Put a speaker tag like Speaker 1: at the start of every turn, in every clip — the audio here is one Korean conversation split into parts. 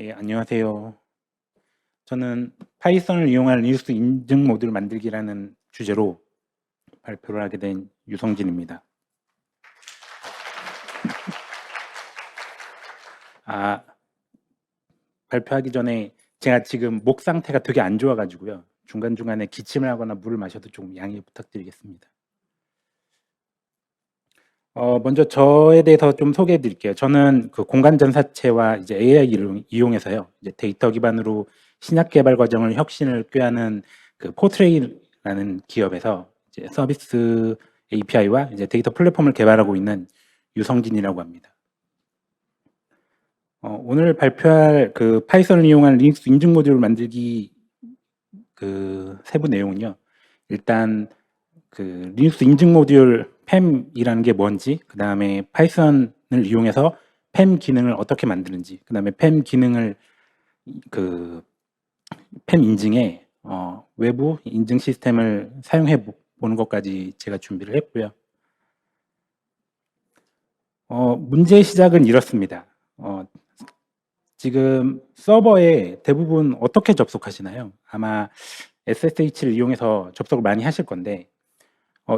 Speaker 1: 예, 안녕하세요. 저는 파이썬을 이용한 리눅스 인증 모듈 만들기라는 주제로 발표를 하게 된 유성진입니다. 발표하기 전에 제가 지금 목 상태가 되게 안 좋아가지고요. 중간중간에 기침을 하거나 물을 마셔도 좀 양해 부탁드리겠습니다. 먼저 저에 대해서 좀 소개해 드릴게요. 저는 그 공간 전사체와 이제 AI를 이용해서요. 이제 데이터 기반으로 신약 개발 과정을 혁신을 꾀하는 그 포트레이라는 기업에서 이제 서비스 API와 이제 데이터 플랫폼을 개발하고 있는 유성진이라고 합니다. 오늘 발표할 그 파이썬을 이용한 리눅스 인증 모듈 만들기 그 세부 내용은요. 일단 그 리눅스 인증 모듈 팸이라는 게 뭔지, 그 다음에 파이썬을 이용해서 팸 기능을 어떻게 만드는지, 그 다음에 팸 기능을 그 팸 인증에 외부 인증 시스템을 사용해 보는 것까지 제가 준비를 했고요. 문제의 시작은 이렇습니다. 지금 서버에 대부분 어떻게 접속하시나요? 아마 SSH를 이용해서 접속을 많이 하실 건데,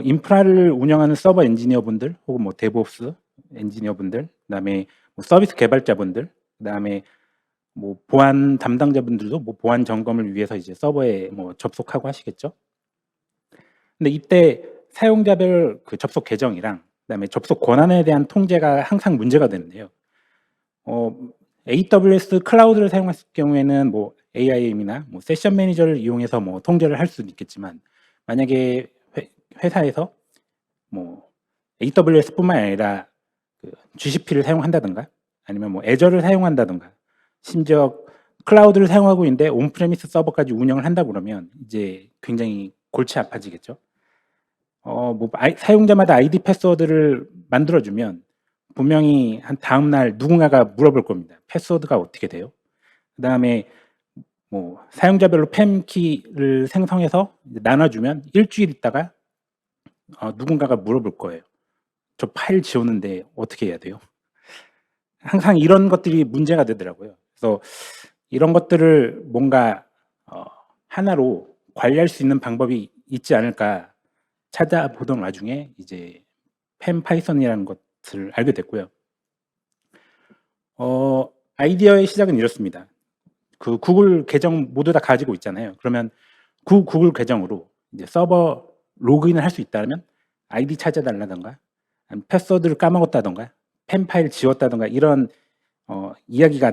Speaker 1: 인프라를 운영하는 서버 엔지니어분들 혹은 뭐 데브옵스 엔지니어분들, 그다음에 뭐 서비스 개발자분들, 그다음에 뭐 보안 담당자분들도 뭐 보안 점검을 위해서 이제 서버에 뭐 접속하고 하시겠죠. 근데 이때 사용자별 그 접속 계정이랑 그다음에 접속 권한에 대한 통제가 항상 문제가 되는데요. AWS 클라우드를 사용했을 경우에는 뭐 AIM이나 뭐 세션 매니저를 이용해서 뭐 통제를 할 수는 있겠지만, 만약에 회사에서 뭐 AWS뿐만 아니라 그 GCP를 사용한다든가 아니면 뭐 애저를 사용한다든가 심지어 클라우드를 사용하고 있는데 온프레미스 서버까지 운영을 한다 그러면 이제 굉장히 골치 아파지겠죠. 뭐 사용자마다 아이디 패스워드를 만들어주면 분명히 한 다음 날 누군가가 물어볼 겁니다. 패스워드가 어떻게 돼요? 그 다음에 뭐 사용자별로 팸키를 생성해서 나눠주면 일주일 있다가 누군가가 물어볼 거예요. 저 파일 지웠는데 어떻게 해야 돼요? 항상 이런 것들이 문제가 되더라고요. 그래서 이런 것들을 뭔가 하나로 관리할 수 있는 방법이 있지 않을까 찾아보던 와중에 이제 팸 파이썬이라는 것을 알게 됐고요. 아이디어의 시작은 이렇습니다. 그 구글 계정 모두 다 가지고 있잖아요. 그러면 그 구글 계정으로 이제 서버 로그인을 할 수 있다면 아이디 찾아달라던가 패스워드를 까먹었다던가 팸 파일 지웠다던가 이런 이야기가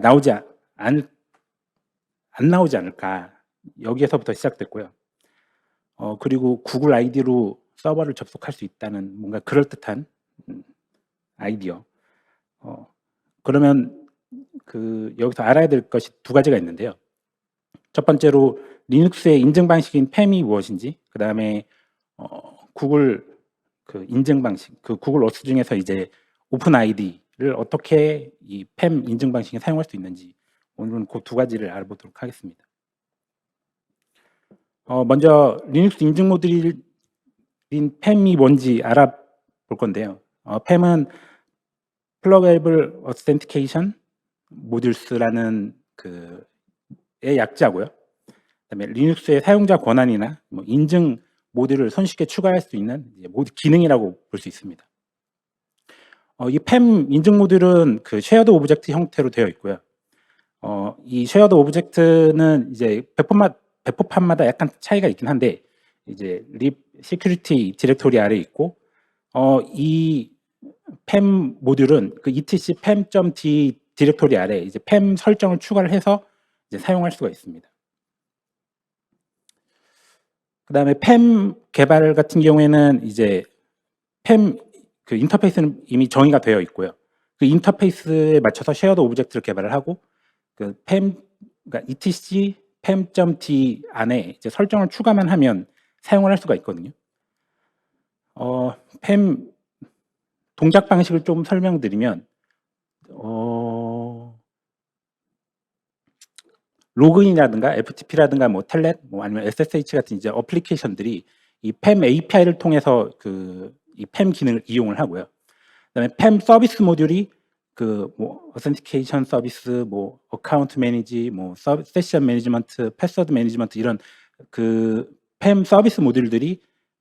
Speaker 1: 안 나오지 않을까, 여기에서부터 시작됐고요. 그리고 구글 아이디로 서버를 접속할 수 있다는 뭔가 그럴듯한 아이디어. 그러면 그 여기서 알아야 될 것이 두 가지가 있는데요. 첫 번째로 리눅스의 인증 방식인 팸이 무엇인지, 그 다음에 구글 그 인증 방식, 그 구글 어스 중에서 이제 오픈 아이디를 어떻게 이 팸 인증 방식에 사용할 수 있는지 오늘은 그 두 가지를 알아보도록 하겠습니다. 먼저 리눅스 인증 모듈인 팸이 뭔지 알아볼 건데요. 팸은 플러그에이블 어센티케이션 모듈스라는 그의 약자고요. 그다음에 리눅스의 사용자 권한이나 뭐 인증 모듈을 손쉽게 추가할 수 있는 모듈 기능이라고 볼 수 있습니다. 이 팸 인증 모듈은 그 쉐어드 오브젝트 형태로 되어 있고요. 이 쉐어드 오브젝트는 이제 배포판마다 약간 차이가 있긴 한데 이제 립 시큐리티 디렉토리 아래에 있고, 이 팸 모듈은 그 etc pam.d 디렉토리 아래 이제 팸 설정을 추가를 해서 이제 사용할 수가 있습니다. 그다음에 팸 개발 같은 경우에는 이제 팸 그 인터페이스는 이미 정의가 되어 있고요. 그 인터페이스에 맞춰서 쉐어드 오브젝트를 개발을 하고 그 그러니까 etc pam.d 안에 이제 설정을 추가만 하면 사용을 할 수가 있거든요. 팸 동작 방식을 좀 설명드리면 로그인이라든가 FTP라든가 뭐 텔넷 뭐 아니면 SSH 같은 이제 어플리케이션들이 이 팸 API를 통해서 이 팸 기능을 이용을 하고요. 그다음에 팸 서비스 모듈이 그 뭐 어센티케이션 서비스, 뭐 어카운트 매니지, 뭐 세션 매니지먼트, 패스워드 매니지먼트 이런 그 PAM 서비스 모듈들이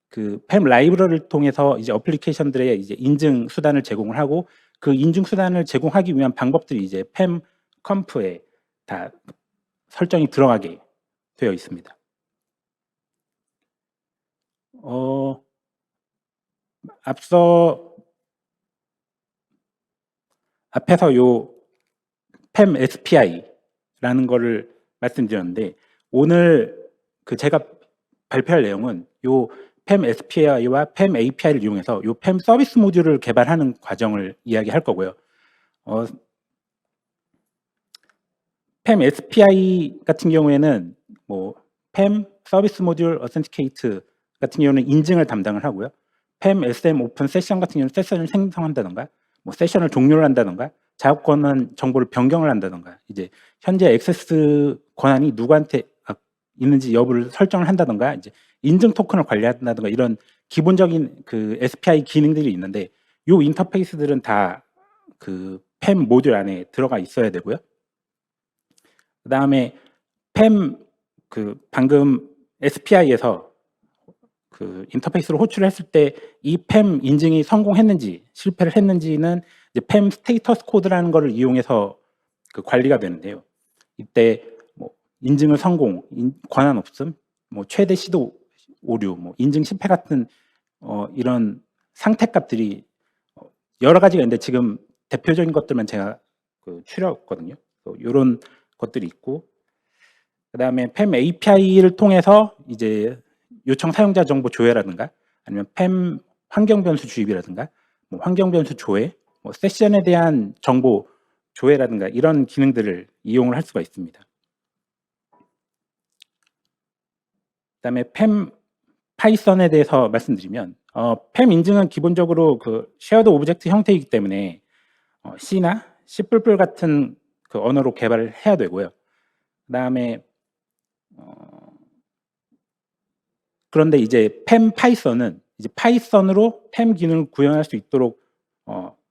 Speaker 1: 그 PAM 라이브러리를 통해서 이제 어플리케이션들의 이제 인증 수단을 제공을 하고, 그 인증 수단을 제공하기 위한 방법들이 이제 PAM 컴프에 다 설정이 들어가게 되어 있습니다. 앞에서 요 PAM SPI라는 거를 말씀드렸는데, 오늘 그 제가 발표할 내용은 요 PAM SPI와 PAM API를 이용해서 요 PAM 서비스 모듈을 개발하는 과정을 이야기할 거고요. PAM SPI 같은 경우에는 뭐 PAM 서비스 모듈 어센티케이트 같은 경우는 인증을 담당을 하고요. PAM SM 오픈 세션 같은 경우는 세션을 생성한다던가, 뭐 세션을 종료를 한다던가, 작업권은 정보를 변경을 한다던가, 이제 현재 액세스 권한이 누구한테 있는지 여부를 설정을 한다던가, 이제 인증 토큰을 관리한다던가, 이런 기본적인 그 SPI 기능들이 있는데, 요 인터페이스들은 다 그 PAM 모듈 안에 들어가 있어야 되고요. 그다음에 PAM 그 방금 SPI에서 그 인터페이스로 호출했을 때 이 PAM 인증이 성공했는지 실패를 했는지는 이제 PAM 스테이터스 코드라는 거를 이용해서 그 관리가 되는데요. 이때 뭐 인증을 성공, 권한 없음, 뭐 최대 시도 오류, 뭐 인증 실패 같은 이런 상태값들이 여러 가지가 있는데, 지금 대표적인 것들만 제가 그 추렸거든요. 이런 것들이 있고, 그다음에 PAM API를 통해서 이제 요청 사용자 정보 조회라든가, 아니면 PAM 환경 변수 주입이라든가, 뭐 환경 변수 조회, 뭐 세션에 대한 정보 조회라든가, 이런 기능들을 이용을 할 수가 있습니다. 그다음에 PAM 파이썬에 대해서 말씀드리면, PAM 인증은 기본적으로 그 쉐어드 오브젝트 형태이기 때문에 C나 C++ 같은 그 언어로 개발을 해야 되고요. 그다음에 그런데 이제 PAM 파이썬은 이제 파이썬으로 PAM 기능을 구현할 수 있도록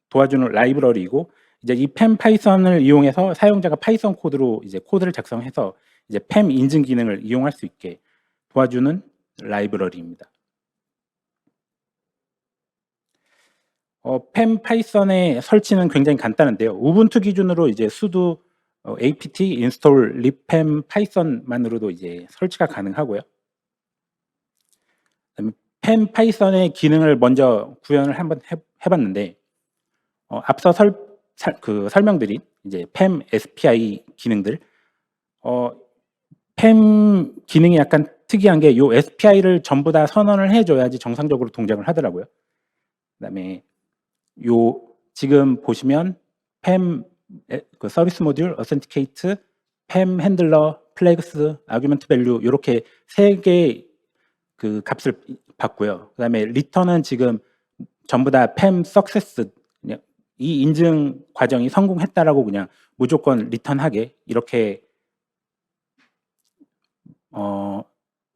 Speaker 1: 도와주는 라이브러리이고, 이제 이 PAM 파이썬을 이용해서 사용자가 파이썬 코드로 이제 코드를 작성해서 이제 PAM 인증 기능을 이용할 수 있게 도와주는 라이브러리입니다. PAM 파이썬의 설치는 굉장히 간단한데요. 우분투 기준으로 이제 sudo apt install lib python만으로도 이제 설치가 가능하고요. PAM 파이썬의 기능을 먼저 구현을 한번 해봤는데, 앞서 설명드린 이제 PAM SPI 기능들, PAM 기능이 약간 특이한 게 요 SPI를 전부 다 선언을 해줘야지 정상적으로 동작을 하더라고요. 그다음에 요 지금 보시면 PAM 그 서비스 모듈, 어센티케이트, PAM 핸들러, 플래그스, 아규먼트 밸류, 이렇게 세 개의 그 값을 받고요. 그다음에 리턴은 지금 전부 다 PAM 석세스, 이 인증 과정이 성공했다라고 그냥 무조건 리턴하게, 이렇게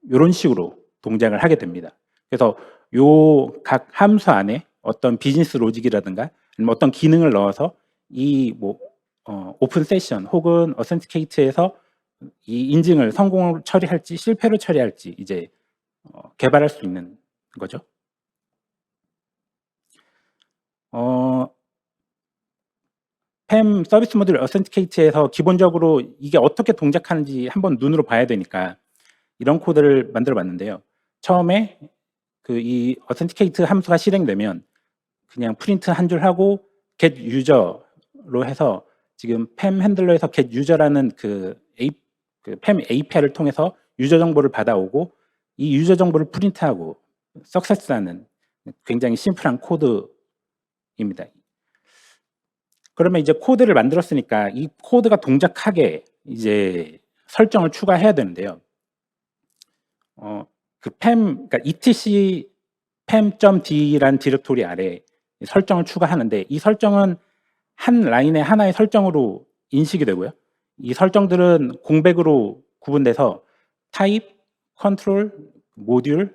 Speaker 1: 이런 식으로 동작을 하게 됩니다. 그래서 요 각 함수 안에 어떤 비즈니스 로직이라든가 아니면 어떤 기능을 넣어서 이 뭐 오픈 세션 혹은 어센티케이트에서 이 인증을 성공을 처리할지 실패로 처리할지 이제 개발할 수 있는 거죠. PAM 서비스 모듈 어센티케이트에서 기본적으로 이게 어떻게 동작하는지 한번 눈으로 봐야 되니까 이런 코드를 만들어 봤는데요. 처음에 그 이 어센티케이트 함수가 실행되면 그냥 프린트 한 줄 하고 get user로 해서 지금 PAM 핸들러에서 get user라는 그 PAM API를 통해서 유저 정보를 받아오고, 이 유저 정보를 프린트하고 success하는 굉장히 심플한 코드입니다. 그러면 이제 코드를 만들었으니까 이 코드가 동작하게 이제 설정을 추가해야 되는데요. 그 PAM, 그러니까 etc pam.d라는 디렉토리 아래 설정을 추가하는데, 이 설정은 한 라인에 하나의 설정으로 인식이 되고요. 이 설정들은 공백으로 구분돼서 타입, 컨트롤, 모듈,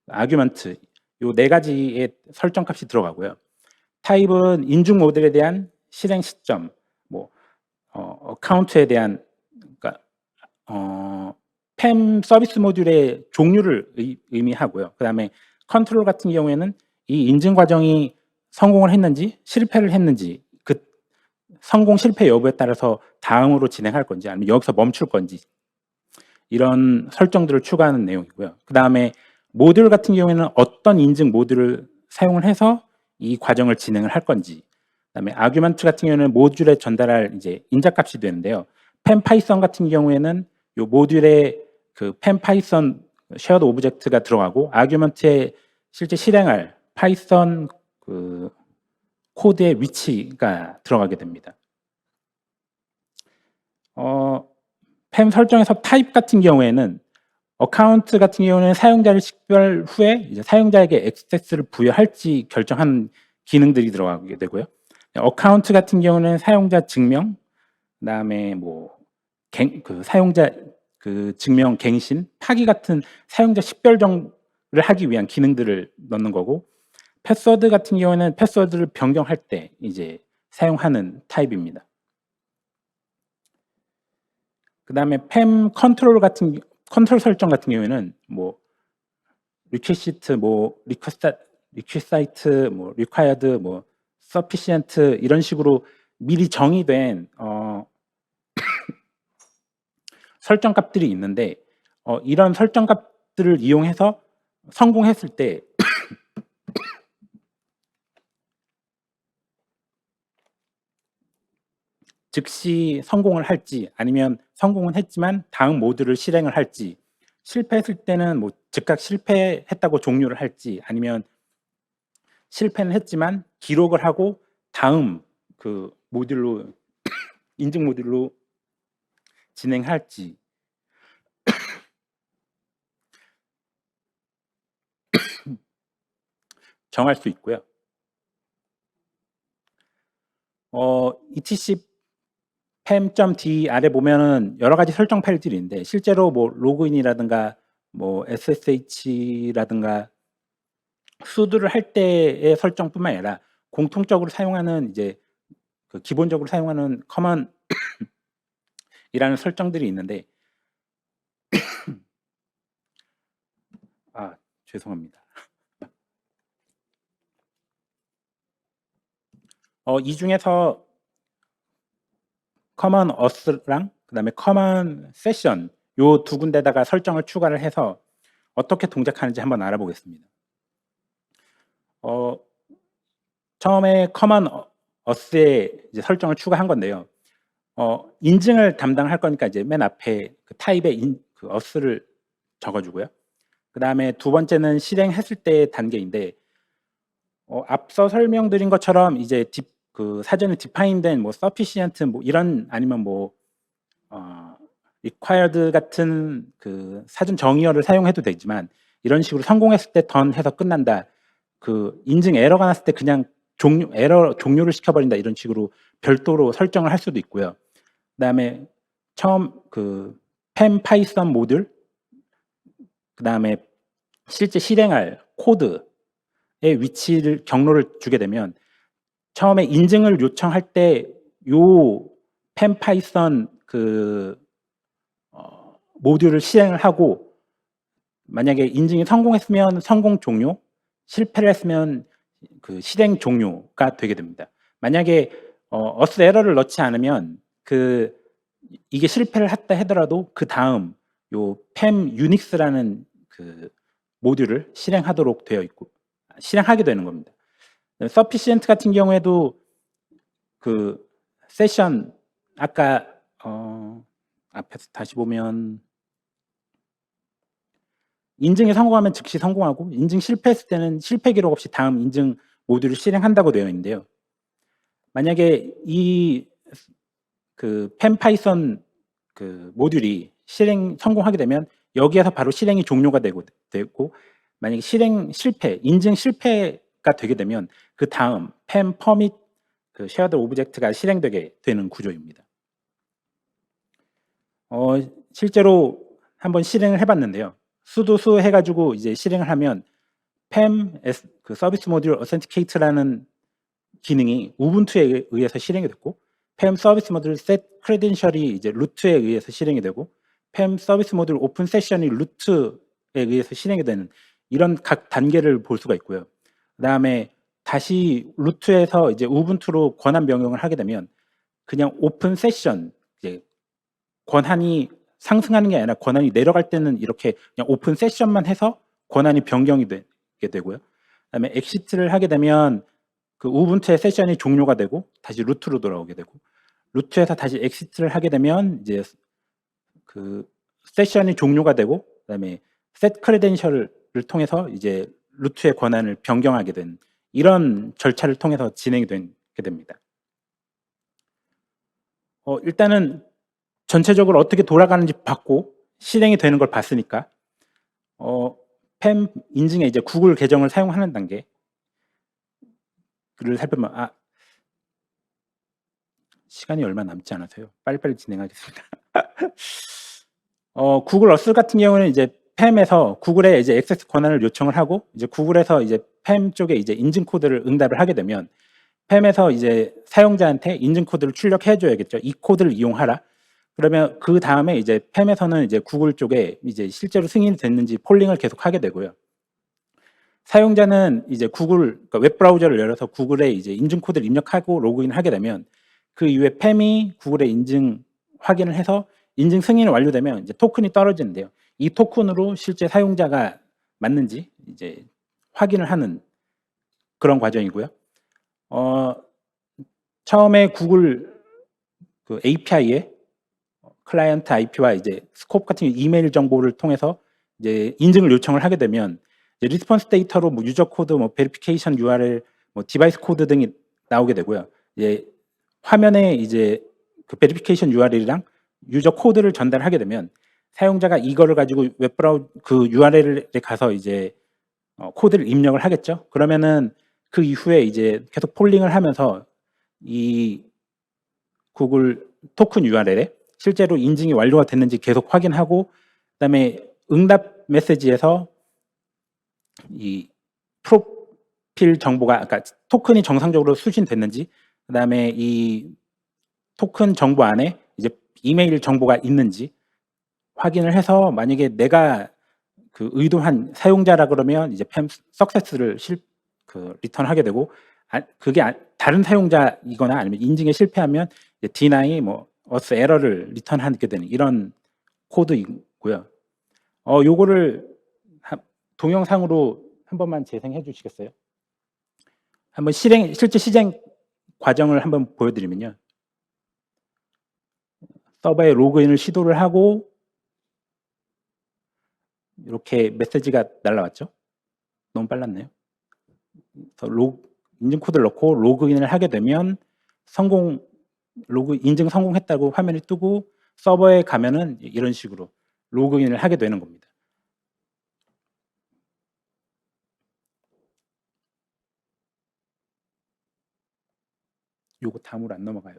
Speaker 1: 아규먼트, 요 네 가지의 설정 값이 들어가고요. 타입은 인증 모델에 대한 실행 시점, 뭐 어카운트에 대한, 그러니까 팸 서비스 모듈의 종류를 의미하고요. 그다음에 컨트롤 같은 경우에는 이 인증 과정이 성공을 했는지 실패를 했는지, 그 성공 실패 여부에 따라서 다음으로 진행할 건지 아니면 여기서 멈출 건지, 이런 설정들을 추가하는 내용이고요. 그다음에 모듈 같은 경우에는 어떤 인증 모듈을 사용을 해서 이 과정을 진행을 할 건지, 그다음에 아규먼트 같은 경우에는 모듈에 전달할 이제 인자값이 되는데요. 펜 파이썬 같은 경우에는 이 모듈에 그 펜 파이썬 쉐어드 오브젝트가 들어가고 아규먼트에 실제 실행할 파이썬 그 코드의 위치가 들어가게 됩니다. 펜 설정에서 타입 같은 경우에는 어카운트 같은 경우는 사용자를 식별 후에 이제 사용자에게 액세스를 부여할지 결정하는 기능들이 들어가게 되고요. 어카운트 같은 경우는 사용자 증명, 그다음에 그 사용자 그 증명 갱신, 파기 같은 사용자 식별정을 하기 위한 기능들을 넣는 거고, 패스워드 같은 경우는 패스워드를 변경할 때 이제 사용하는 타입입니다. 그다음에 팸 컨트롤 설정 같은 경우에는 리퀘시트, 리퀘사이트, 리콰이어드, 서피시언트 이런 식으로 미리 정의된 설정 값들이 있는데, 이런 설정 값들을 이용해서 성공했을 때 즉시 성공을 할지, 아니면 성공은 했지만 다음 모듈을 실행을 할지, 실패했을 때는 즉각 실패했다고 종료를 할지, 아니면 실패는 했지만 기록을 하고 다음 그 모듈로 인증 모듈로 진행할지 정할 수 있고요. etc pam.d 아래 보면은 여러 가지 설정 파일들이 있는데, 실제로 로그인이라든가 SSH라든가 수두를 할 때의 설정뿐만 아니라 공통적으로 사용하는 이제 그 기본적으로 사용하는 커먼이라는 설정들이 있는데, 죄송합니다. 이 중에서 커먼 어스랑 그다음에 커먼 세션 요 두 군데다가 설정을 추가를 해서 어떻게 동작하는지 한번 알아보겠습니다. 처음에 커먼 어스에 이제 설정을 추가한 건데요. 인증을 담당할 거니까 이제 맨 앞에 그 타입의 그 어스를 적어주고요. 그 다음에 두 번째는 실행했을 때의 단계인데, 앞서 설명드린 것처럼 이제 그 사전에 디파인된 sufficient 이런, 아니면 required 같은 그 사전 정의어를 사용해도 되지만, 이런 식으로 성공했을 때 done 해서 끝난다, 그 인증 에러가 났을 때 그냥 에러 종료를 시켜버린다, 이런 식으로 별도로 설정을 할 수도 있고요. 그 다음에 처음 그 팸 파이썬 모듈, 그 다음에 실제 실행할 코드의 위치를 경로를 주게 되면, 처음에 인증을 요청할 때 요 팸 파이썬 그 모듈을 실행을 하고, 만약에 인증이 성공했으면 성공 종료, 실패를 했으면 그 실행 종료가 되게 됩니다. 만약에 어스 에러를 넣지 않으면 이게 실패를 했다 하더라도 그 다음 요 팸 유닉스라는 그 모듈을 실행하도록 되어 있고 실행하게 되는 겁니다. 서피시언트 같은 경우에도 그 세션 아까 앞에서 다시 보면 인증에 성공하면 즉시 성공하고, 인증 실패했을 때는 실패 기록 없이 다음 인증 모듈을 실행한다고 되어 있는데요. 만약에 이 그 팸 파이썬 그 모듈이 실행 성공하게 되면 여기에서 바로 실행이 종료가 되고, 만약에 인증 실패가 되게 되면 그 다음 팸 퍼밋 그 쉐어드 오브젝트가 실행되게 되는 구조입니다. 실제로 한번 실행을 해봤는데요. 수도 해가지고 이제 실행을 하면 팸 그 서비스 모듈 어센티케이트라는 기능이 우분투에 의해서 실행이 됐고, 팸 서비스 모듈 set credential이 이제 루트에 의해서 실행이 되고, 팸 서비스 모듈 오픈 세션이 루트에 의해서 실행이 되는 이런 각 단계를 볼 수가 있고요. 그다음에 다시 루트에서 이제 우분투로 권한 변경을 하게 되면 그냥 오픈 세션, 이제 권한이 상승하는 게 아니라 권한이 내려갈 때는 이렇게 그냥 오픈 세션만 해서 권한이 변경이 되게 되고요. 그다음에 엑시트를 하게 되면 그 우분투의 세션이 종료가 되고 다시 루트로 돌아오게 되고, 루트에서 다시 엑시트를 하게 되면 이제 그 세션이 종료가 되고, 그다음에 set credential을 통해서 이제 루트의 권한을 변경하게 된 이런 절차를 통해서 진행이 되게 됩니다. 일단은 전체적으로 어떻게 돌아가는지 봤고 실행이 되는 걸 봤으니까 팸 인증에 이제 구글 계정을 사용하는 단계를 살펴보면, 시간이 얼마 남지 않아서요. 빨리빨리 진행하겠습니다. 구글 어스 같은 경우는 이제 팸에서 구글에 이제 액세스 권한을 요청을 하고, 이제 구글에서 이제 팸 쪽에 이제 인증 코드를 응답을 하게 되면 팸에서 이제 사용자한테 인증 코드를 출력해 줘야겠죠. 이 코드를 이용하라. 그러면 그 다음에 이제 팸에서는 이제 구글 쪽에 이제 실제로 승인이 됐는지 폴링을 계속 하게 되고요. 사용자는 이제 구글, 그러니까 웹 브라우저를 열어서 구글에 이제 인증 코드를 입력하고 로그인을 하게 되면 그 이후에 팸이 구글의 인증 확인을 해서 인증 승인이 완료되면 이제 토큰이 떨어지는데요. 이 토큰으로 실제 사용자가 맞는지 이제 확인을 하는 그런 과정이고요. 처음에 구글 그 API에 클라이언트 IP와 이제 스코프 같은 이메일 정보를 통해서 이제 인증을 요청을 하게 되면 이제 리스폰스 데이터로 뭐 유저 코드, 뭐 베리피케이션 URL, 뭐 디바이스 코드 등이 나오게 되고요. 이제 화면에 이제 그 베리피케이션 URL이랑 유저 코드를 전달하게 되면 사용자가 이거를 가지고 웹브라우저 그 URL에 가서 이제 코드를 입력을 하겠죠. 그러면은 그 이후에 이제 계속 폴링을 하면서 이 구글 토큰 URL에 실제로 인증이 완료가 됐는지 계속 확인하고, 그다음에 응답 메시지에서 이 프로필 정보가, 아까 토큰이 정상적으로 수신됐는지, 그다음에 이 토큰 정보 안에 이제 이메일 정보가 있는지 확인을 해서, 만약에 내가 그 의도한 사용자라 그러면 이제 팸 석세스를 리턴하게 되고, 그게 다른 사용자이거나 아니면 인증에 실패하면 이제 deny 뭐 어스 에러를 리턴하게 되는 이런 코드이고요. 요거를 동영상으로 한 번만 재생해 주시겠어요? 한번 실제 시행 과정을 한번 보여드리면요. 서버에 로그인을 시도를 하고 이렇게 메시지가 날라왔죠. 너무 빨랐네요. 인증 코드를 넣고 로그인을 하게 되면 인증 성공했다고 화면이 뜨고, 서버에 가면은 이런 식으로 로그인을 하게 되는 겁니다. 요거 다음으로 안 넘어가요.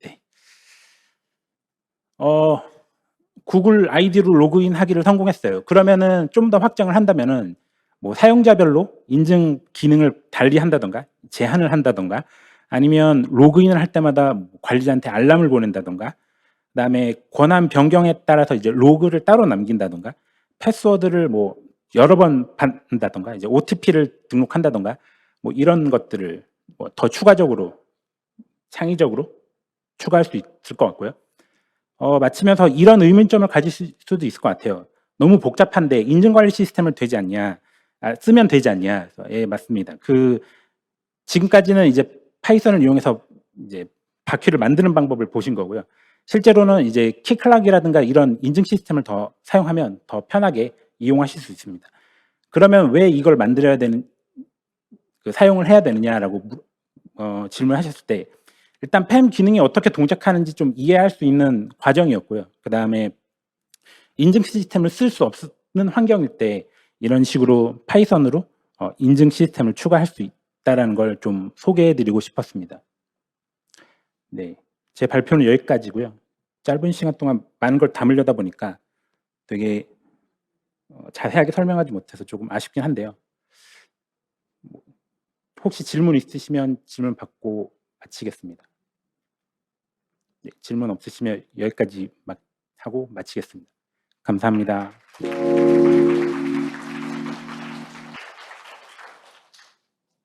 Speaker 1: 네. 구글 아이디로 로그인 하기를 성공했어요. 그러면은 좀 더 확장을 한다면은 뭐 사용자별로 인증 기능을 달리 한다던가 제한을 한다던가, 아니면 로그인을 할 때마다 관리자한테 알람을 보낸다던가, 그다음에 권한 변경에 따라서 이제 로그를 따로 남긴다던가, 패스워드를 뭐 여러 번 받는다던가, 이제 OTP를 등록한다던가, 뭐 이런 것들을 뭐 더 추가적으로 창의적으로 추가할 수 있을 것 같고요. 마치면서 이런 의문점을 가질 수도 있을 것 같아요. 너무 복잡한데 인증관리 시스템을 쓰면 되지 않냐. 예, 맞습니다. 지금까지는 이제 파이썬을 이용해서 이제 바퀴를 만드는 방법을 보신 거고요. 실제로는 이제 키클락이라든가 이런 인증 시스템을 더 사용하면 더 편하게 이용하실 수 있습니다. 그러면 왜 이걸 사용을 해야 되느냐라고 질문하셨을 때, 일단 팸 기능이 어떻게 동작하는지 좀 이해할 수 있는 과정이었고요. 그 다음에 인증 시스템을 쓸 수 없는 환경일 때 이런 식으로 파이썬으로 인증 시스템을 추가할 수 있다는 걸 좀 소개해드리고 싶었습니다. 네, 제 발표는 여기까지고요. 짧은 시간 동안 많은 걸 담으려다 보니까 되게 자세하게 설명하지 못해서 조금 아쉽긴 한데요. 혹시 질문 있으시면 질문 받고 마치겠습니다. 네, 질문 없으시면 여기까지 하고 마치겠습니다. 감사합니다.